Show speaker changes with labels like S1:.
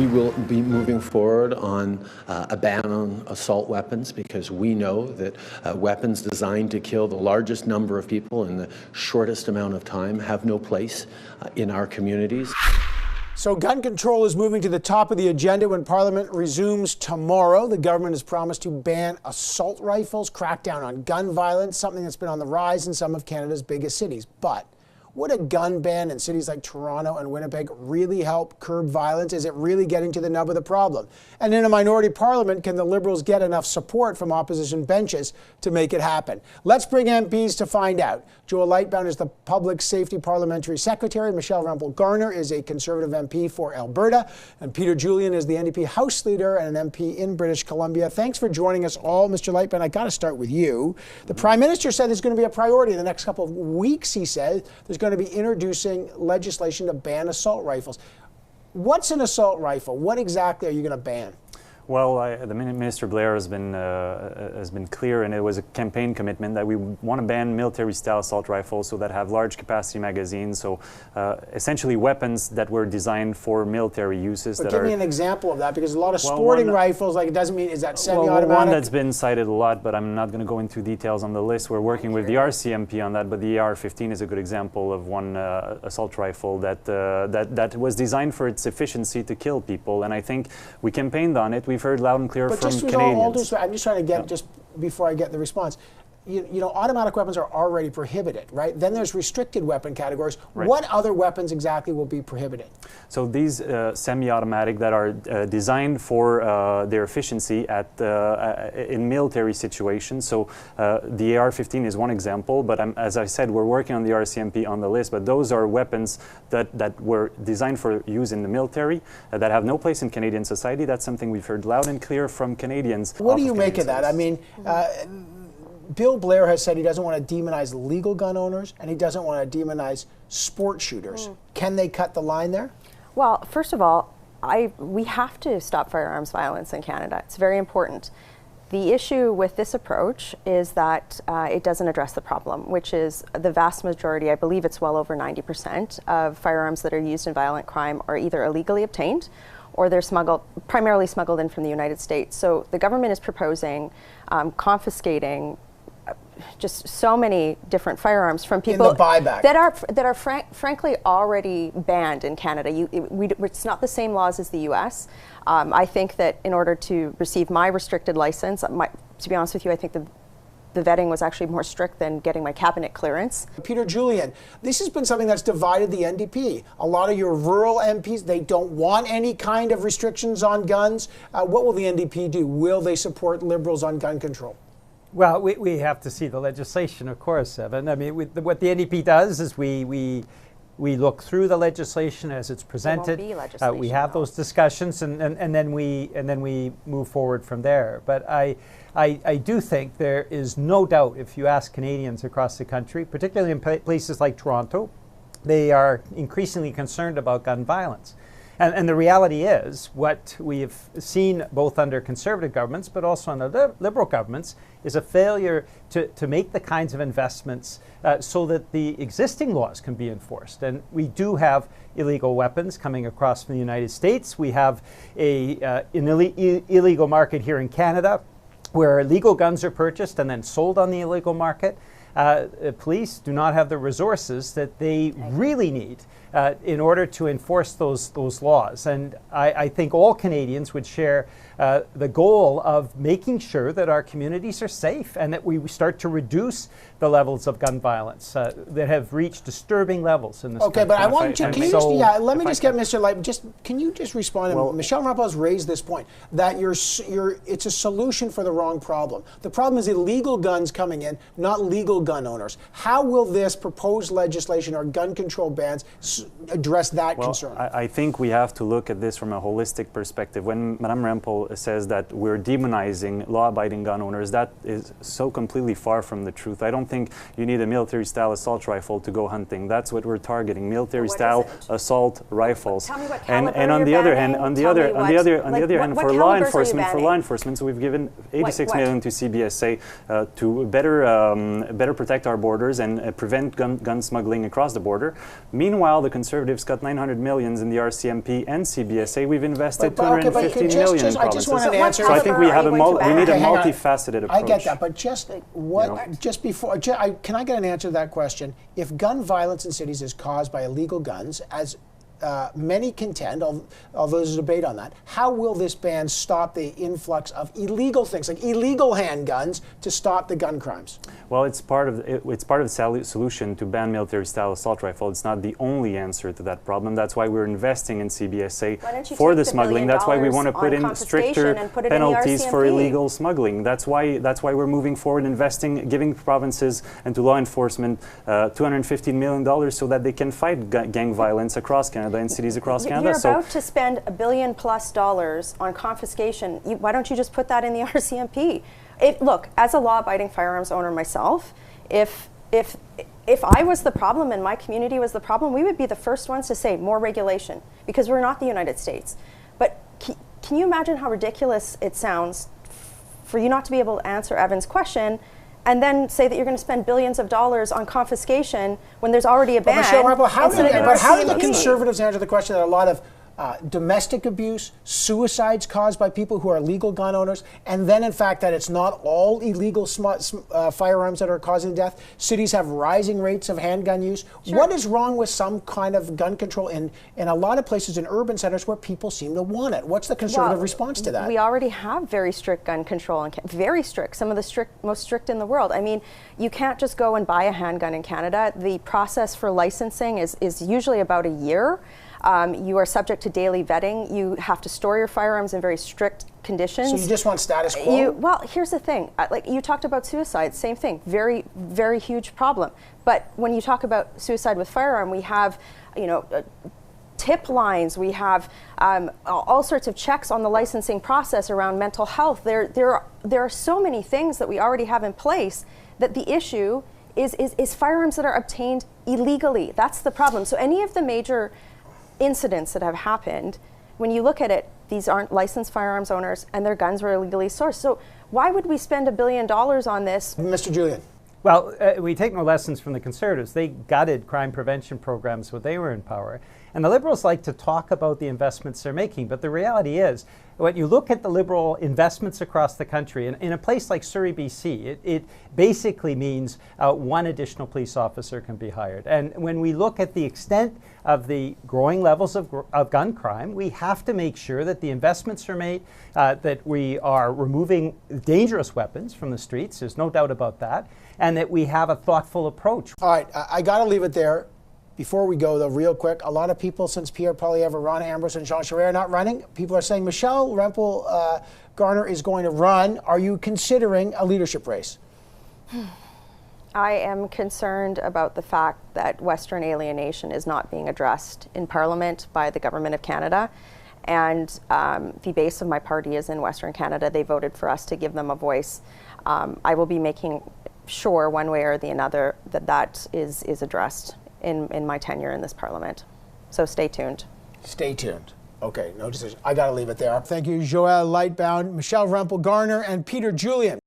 S1: We will be moving forward on a ban on assault weapons because we know that weapons designed to kill the largest number of people in the shortest amount of time have no place in our communities.
S2: So gun control is moving to the top of the agenda when Parliament resumes tomorrow. The government has promised to ban assault rifles, crack down on gun violence, something that's been on the rise in some of Canada's biggest cities. But would a gun ban in cities like Toronto and Winnipeg really help curb violence? Is it really getting to the nub of the problem? And in a minority parliament, can the Liberals get enough support from opposition benches to make it happen? Let's bring MPs to find out. Joel Lightbound is the Public Safety Parliamentary Secretary. Michelle Rempel Garner is a Conservative MP for Alberta. And Peter Julien is the NDP House Leader and an MP in British Columbia. Thanks for joining us all. Mr. Lightbound, I got to start with you. The Prime Minister said there's going to be a priority in the next couple of weeks, he said. There's going to be introducing legislation to ban assault rifles. What's an assault rifle? What exactly are you going to ban?
S3: Well, the Minister Blair has been clear, and it was a campaign commitment that we want to ban military-style assault rifles, so that have large capacity magazines. So essentially, weapons that were designed for military uses.
S2: But give me an example of that, because a lot of sporting rifles, like, it doesn't mean, is that semi-automatic?
S3: Well, one that's been cited a lot, but I'm not going to go into details on the list. We're working with the RCMP on that, but the AR-15 is a good example of one assault rifle that was designed for its efficiency to kill people, and I think we campaigned on it. We've heard loud and clear from Canadians.
S2: I'm just trying to get, just before I get the response, you know, automatic weapons are already prohibited, right? Then there's restricted weapon categories. Right. What other weapons exactly will be prohibited? So
S3: these semi-automatic that are designed for their efficiency in military situations. So the AR-15 is one example, but as I said, we're working on the RCMP on the list, but those are weapons that were designed for use in the military that have no place in Canadian society. That's something we've heard loud and clear from Canadians.
S2: What do you make of that? I mean, Bill Blair has said he doesn't want to demonize legal gun owners and he doesn't want to demonize sport shooters. Can they cut the line there?
S4: Well, first of all, we have to stop firearms violence in Canada. It's very important. The issue with this approach is that it doesn't address the problem, which is the vast majority, I believe it's well over 90% of firearms that are used in violent crime are either illegally obtained or they're primarily smuggled in from the United States. So the government is proposing confiscating just so many different firearms from people
S2: in the buyback
S4: that are frankly already banned in Canada. It's not the same laws as the U.S. I think that in order to receive my restricted license, to be honest with you, I think the vetting was actually more strict than getting my cabinet clearance.
S2: Peter Julien, this has been something that's divided the NDP. A lot of your rural MPs, they don't want any kind of restrictions on guns. What will the NDP do? Will they support Liberals on gun control?
S5: Well, we have to see the legislation, of course, Evan. I mean, what the NDP does is we look through the legislation as it's presented.
S4: There won't be legislation,
S5: we have those discussions, and then we move forward from there. But I do think there is no doubt, if you ask Canadians across the country, particularly in places like Toronto, they are increasingly concerned about gun violence. And the reality is, what we have seen both under Conservative governments, but also under Liberal governments, is a failure to make the kinds of investments so that the existing laws can be enforced. And we do have illegal weapons coming across from the United States. We have an illegal market here in Canada where illegal guns are purchased and then sold on the illegal market. Police do not have the resources that they really need in order to enforce those laws. And I think all Canadians would share the goal of making sure that our communities are safe and that we start to reduce the levels of gun violence that have reached disturbing levels in this country.
S2: Okay, but I want you, let me just get Mr. Light, can you just respond? Well, Michelle Rempel has raised this point, that it's a solution for the wrong problem. The problem is illegal guns coming in, not legal gun owners. How will this proposed legislation or gun control bans address that concern?
S3: I think we have to look at this from a holistic perspective. When Madame Rempel says that we're demonizing law-abiding gun owners, that is so completely far from the truth. I don't think you need a military-style assault rifle to go hunting. That's what we're targeting: military-style assault rifles.
S4: Tell me what
S3: and on the other hand, for law enforcement, so we've given 86 million to CBSA to better better protect our borders and prevent gun smuggling across the border. Meanwhile, the Conservatives cut 900 million in the RCMP and CBSA. We've invested 250 million in provinces. So I think we have we need a multifaceted approach.
S2: I get that, but just just before, can I get an answer to that question? If gun violence in cities is caused by illegal guns, as many contend, although there's a debate on that, how will this ban stop the influx of illegal things, like illegal handguns, to stop the gun crimes?
S3: Well, it's part of the solution to ban military-style assault rifle. It's not the only answer to that problem. That's why we're investing in CBSA for the smuggling. That's why we want to put in stricter penalties for illegal smuggling. That's why we're moving forward, investing, giving provinces and to law enforcement $215 million so that they can fight gang violence across Canada and cities across Canada.
S4: You're about to spend $1 billion+ on confiscation. Why don't you just put that in the RCMP? Look, as a law-abiding firearms owner myself, if I was the problem and my community was the problem, we would be the first ones to say more regulation, because we're not the United States. But can you imagine how ridiculous it sounds for you not to be able to answer Evan's question and then say that you're going to spend billions of dollars on confiscation when there's already a ban?
S2: How do the Conservatives answer the question that a lot of domestic abuse, suicides caused by people who are legal gun owners, and then in fact that it's not all illegal firearms that are causing death? Cities have rising rates of handgun use. Sure. What is wrong with some kind of gun control in a lot of places in urban centers where people seem to want it? What's the Conservative response to that?
S4: We already have very strict gun control, very strict, some of the most strict in the world. I mean, you can't just go and buy a handgun in Canada. The process for licensing is usually about a year. You are subject to daily vetting. You have to store your firearms in very strict conditions.
S2: So you just want status quo?
S4: Well, here's the thing. Like you talked about suicide, same thing. Very, very huge problem. But when you talk about suicide with firearm, we have, tip lines. We have all sorts of checks on the licensing process around mental health. There are so many things that we already have in place that the issue is firearms that are obtained illegally. That's the problem. So any of the major incidents that have happened, when you look at it, these aren't licensed firearms owners and their guns were illegally sourced. So why would we spend $1 billion on this?
S2: Mr. Julien.
S5: Well, we take no lessons from the Conservatives. They gutted crime prevention programs when they were in power. And the Liberals like to talk about the investments they're making, but the reality is, when you look at the Liberal investments across the country, in a place like Surrey, BC, it basically means one additional police officer can be hired. And when we look at the extent of the growing levels of gun crime, we have to make sure that the investments are made, that we are removing dangerous weapons from the streets, there's no doubt about that, and that we have a thoughtful approach.
S2: All right, I got to leave it there. Before we go, though, real quick, a lot of people, since Pierre Poilievre, Ron Ambrose, and Jean Charest are not running, people are saying Michelle Rempel Garner is going to run. Are you considering a leadership race?
S4: I am concerned about the fact that Western alienation is not being addressed in Parliament by the Government of Canada. And the base of my party is in Western Canada. They voted for us to give them a voice. I will be making sure one way or the other that is addressed in my tenure in this Parliament. So stay tuned.
S2: Stay tuned. Okay, no decision. I got to leave it there. Thank you, Joël Lightbound, Michelle Rempel Garner, and Peter Julien.